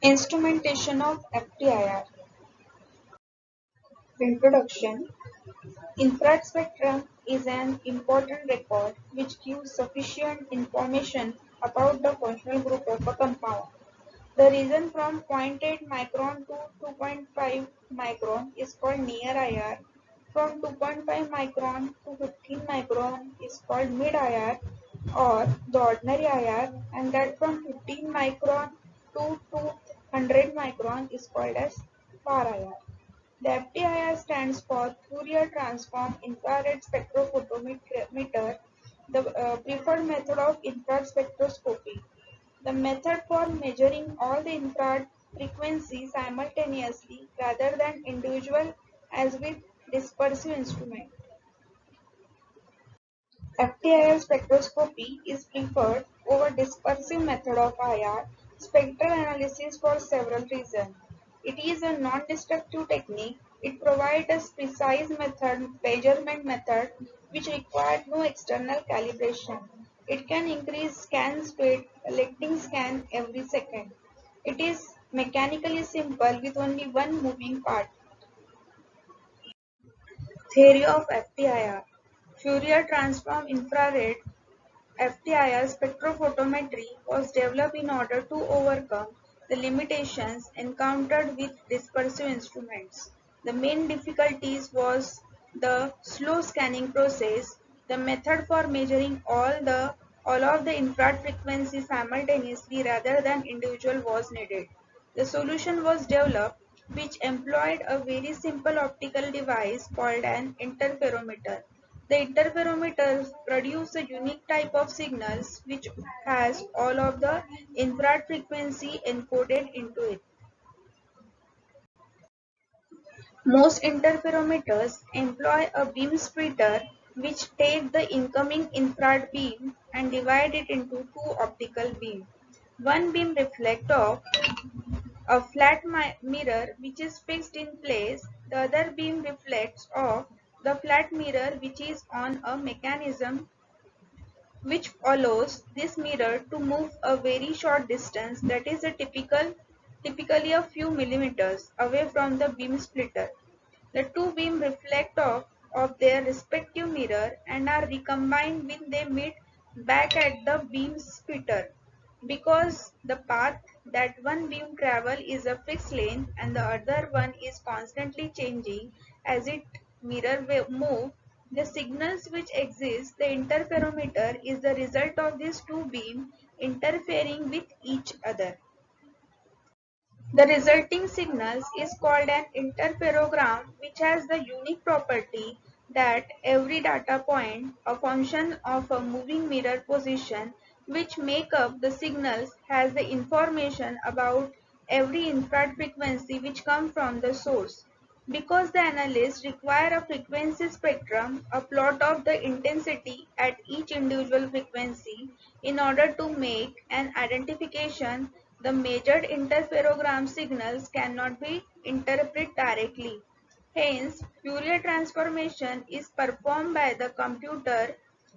Instrumentation of FTIR. Introduction. Infrared spectrum is an important record which gives sufficient information about the functional group of a compound. The region from zero point 0.8 micron to 2.5 micron is called near IR. From 2.5 micron to 15 micron is called mid IR or the ordinary IR, and that from 15 micron to 200 micron is called as far IR. The FTIR stands for Fourier Transform Infrared Spectrophotometer, the preferred method of infrared spectroscopy. The method for measuring all the infrared frequencies simultaneously rather than individual as with dispersive instrument. FTIR spectroscopy is preferred over dispersive method of IR spectral analysis for several reasons. It is a non-destructive technique. It provides a precise measurement method which requires no external calibration. It can increase scan speed, collecting scan every second. It is mechanically simple with only one moving part. Theory of FTIR. Fourier transform infrared FTIR spectrophotometry was developed in order to overcome the limitations encountered with dispersive instruments. The main difficulties was the slow scanning process. The method for measuring all of the infrared frequencies simultaneously rather than individual was needed. The solution was developed which employed a very simple optical device called an interferometer. The interferometers produce a unique type of signals which has all of the infrared frequency encoded into it. Most interferometers employ a beam splitter which take the incoming infrared beam and divide it into two optical beams. One beam reflects off a flat mirror which is fixed in place. The other beam reflects off the flat mirror which is on a mechanism which allows this mirror to move a very short distance, that is typically a few millimeters away from the beam splitter. The two beams reflect off of their respective mirror and are recombined when they meet back at the beam splitter. Because the path that one beam travels is a fixed length and the other one is constantly changing as it mirror move, the signals which exist, the interferometer is the result of these two beams interfering with each other. The resulting signals is called an interferogram, which has the unique property that every data point, a function of a moving mirror position, which make up the signals, has the information about every infrared frequency which come from the source. Because the analysts require a frequency spectrum, a plot of the intensity at each individual frequency, in order to make an identification, the measured interferogram signals cannot be interpreted directly. Hence, Fourier transformation is performed by the computer,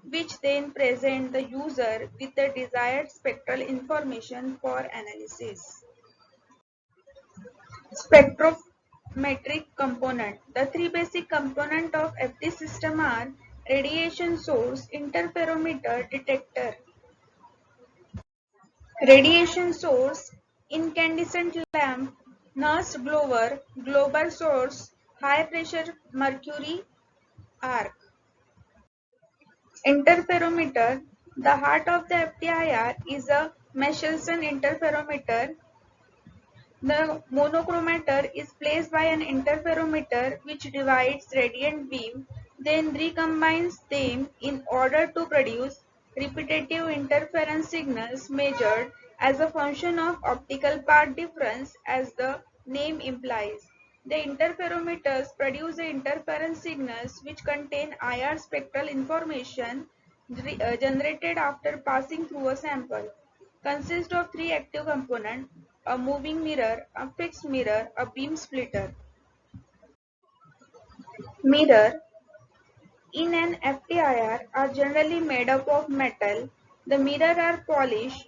which then presents the user with the desired spectral information for analysis. Spectrometric component. The three basic components of FT system are radiation source, interferometer, detector. Radiation source, incandescent lamp, nurse blower, global source, high pressure mercury arc. Interferometer. The heart of the FTIR is a Michelson interferometer. The monochromator is placed by an interferometer which divides radiant beam, then recombines them in order to produce repetitive interference signals measured as a function of optical path difference as the name implies. The interferometers produce the interference signals which contain IR spectral information generated after passing through a sample. Consists of three active components: a moving mirror, a fixed mirror, a beam splitter. Mirror in an FTIR are generally made up of metal. The mirrors are polished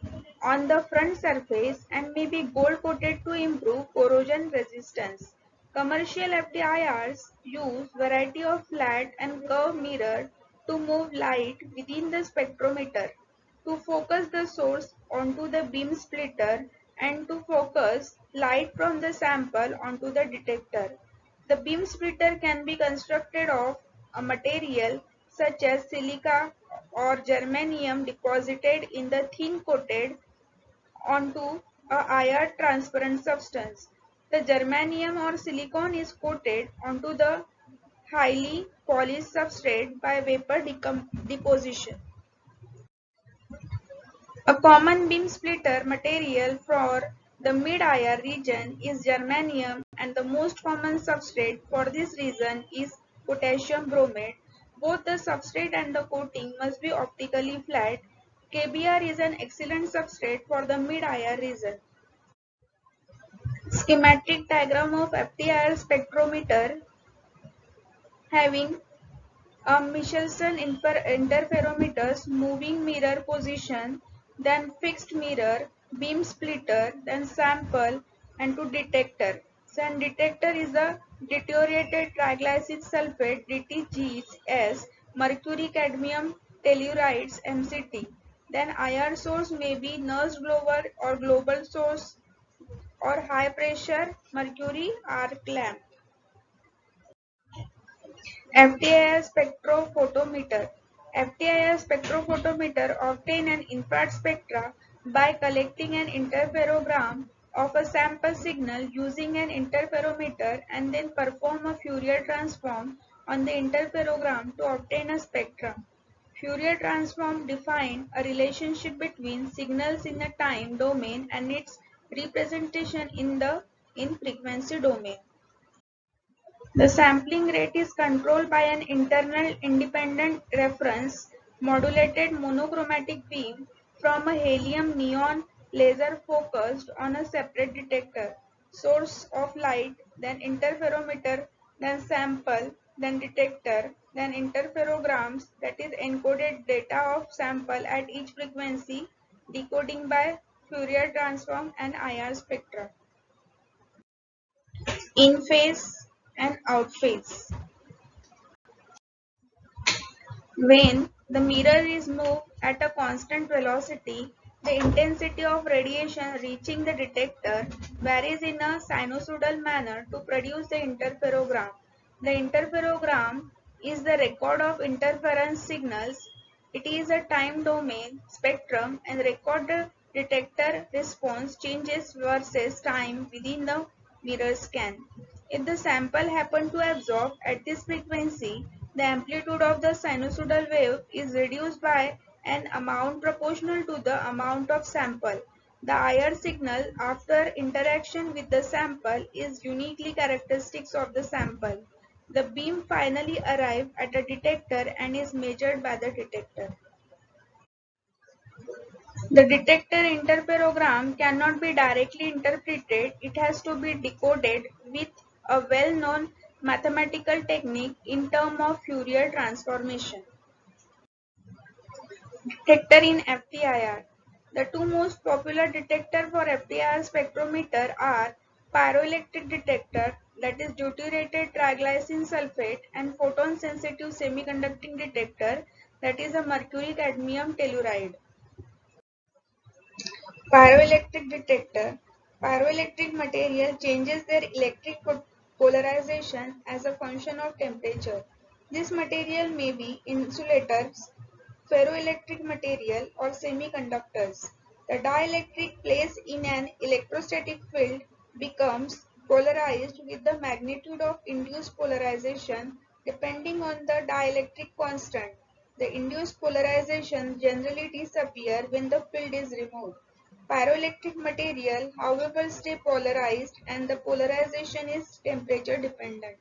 on the front surface and may be gold coated to improve corrosion resistance. Commercial FTIRs use variety of flat and curved mirror to move light within the spectrometer, to focus the source onto the beam splitter and to focus light from the sample onto the detector. The beam splitter can be constructed of a material such as silica or germanium deposited in the thin coated onto a IR transparent substance. The germanium or silicon is coated onto the highly polished substrate by vapor deposition. A common beam splitter material for the mid-IR region is germanium, and the most common substrate for this region is potassium bromide. Both the substrate and the coating must be optically flat. KBr is an excellent substrate for the mid-IR region. Schematic diagram of FTIR spectrometer having a Michelson interferometers, moving mirror position, then fixed mirror, beam splitter, then sample, and to detector. Then detector is a deteriorated triglycid sulfate DTGS, mercury cadmium tellurides MCT. Then IR source may be nurse glower or global source or high pressure mercury arc lamp. FTIR spectrophotometer. FTIR spectrophotometer obtain an infrared spectra by collecting an interferogram of a sample signal using an interferometer and then perform a Fourier transform on the interferogram to obtain a spectrum. Fourier transform define a relationship between signals in the time domain and its representation in the frequency domain. The sampling rate is controlled by an internal independent reference modulated monochromatic beam from a helium neon laser focused on a separate detector. Source of light, then interferometer, then sample, then detector, then interferograms, that is encoded data of sample at each frequency, decoding by Fourier transform and IR spectra. In phase and out phase. When the mirror is moved at a constant velocity, the intensity of radiation reaching the detector varies in a sinusoidal manner to produce the interferogram. The interferogram is the record of interference signals. It is a time domain spectrum and record the detector response changes versus time within the mirror scan. If the sample happen to absorb at this frequency, the amplitude of the sinusoidal wave is reduced by an amount proportional to the amount of sample. The IR signal after interaction with the sample is uniquely characteristics of the sample. The beam finally arrives at a detector and is measured by the detector. The detector interferogram cannot be directly interpreted, it has to be decoded with a well-known mathematical technique in terms of Fourier transformation. Detector in FTIR. The two most popular detectors for FTIR spectrometer are pyroelectric detector, that is deuterated triglycine sulfate, and photon sensitive semiconducting detector, that is a mercury cadmium telluride. Pyroelectric detector. Pyroelectric material changes their electric polarization as a function of temperature. This material may be insulators, ferroelectric material, or semiconductors. The dielectric placed in an electrostatic field becomes polarized with the magnitude of induced polarization depending on the dielectric constant. The induced polarization generally disappears when the field is removed. Pyroelectric material, however, stay polarized and the polarization is temperature dependent.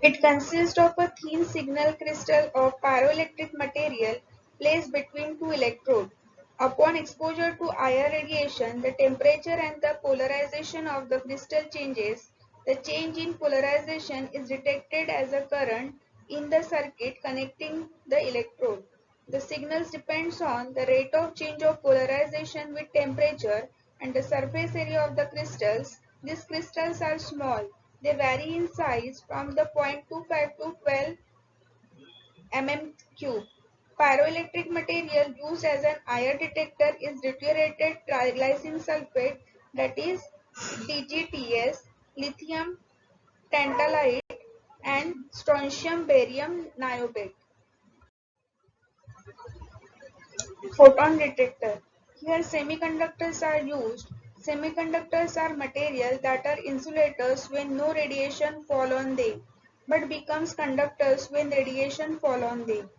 It consists of a thin signal crystal of pyroelectric material placed between two electrodes. Upon exposure to IR radiation, the temperature and the polarization of the crystal changes. The change in polarization is detected as a current in the circuit connecting the electrode. The signals depends on the rate of change of polarization with temperature and the surface area of the crystals. These crystals are small. They vary in size from the 0.25 to 12 mm cube. Pyroelectric material used as an IR detector is deuterated triglycine sulfate, that is DGTS, lithium tantalite, and strontium barium niobate. Photon detector. Here semiconductors are used. Semiconductors are material that are insulators when no radiation fall on them, but becomes conductors when radiation fall on them.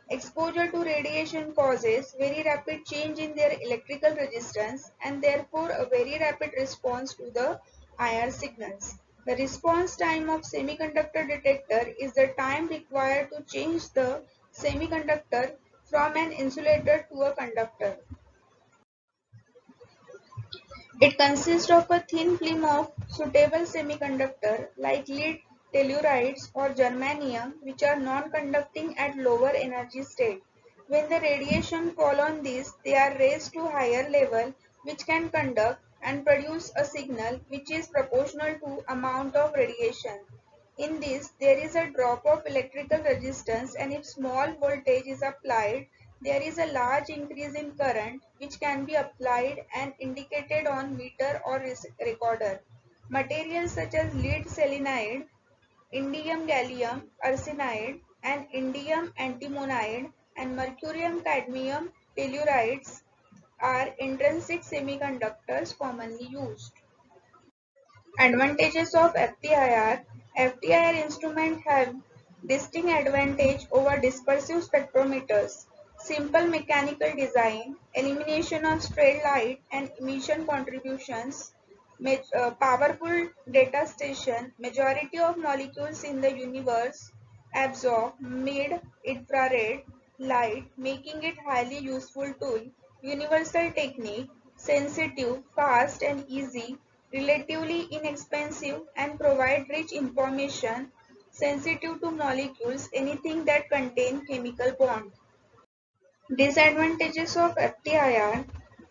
Exposure to radiation causes very rapid change in their electrical resistance and therefore a very rapid response to the IR signals. The response time of semiconductor detector is the time required to change the semiconductor from an insulator to a conductor. It consists of a thin film of suitable semiconductor like lead, tellurides or germanium which are non-conducting at lower energy state. When the radiation fall on these, they are raised to higher level which can conduct and produce a signal which is proportional to amount of radiation. In this, there is a drop of electrical resistance and if small voltage is applied, there is a large increase in current which can be applied and indicated on meter or recorder. Materials such as lead selenide, indium gallium arsenide, and indium antimonide and mercurium cadmium tellurides are intrinsic semiconductors commonly used. Advantages of FTIR. FTIR instruments have distinct advantage over dispersive spectrometers. Simple mechanical design, elimination of stray light and emission contributions, powerful data station, majority of molecules in the universe absorb mid-infrared light, making it highly useful tool, universal technique, sensitive, fast and easy, relatively inexpensive and provide rich information, sensitive to molecules, anything that contain chemical bond. Disadvantages of FTIR: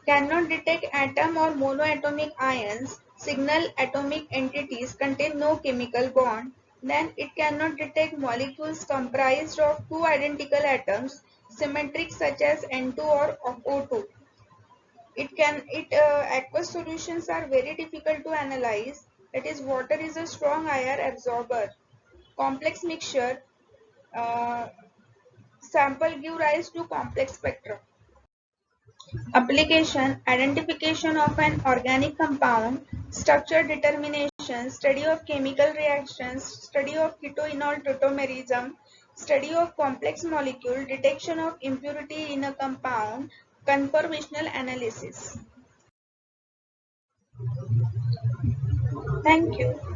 cannot detect atom or monoatomic ions, signal atomic entities contain no chemical bond, then it cannot detect molecules comprised of two identical atoms, symmetric such as N2 or O2. Aqueous solutions are very difficult to analyze, that is water is a strong IR absorber. Complex mixture uh, sample give rise to complex spectrum. Application: identification of an organic compound, structure determination, study of chemical reactions, study of ketoenol tautomerism, study of complex molecule, detection of impurity in a compound, conformational analysis. Thank you.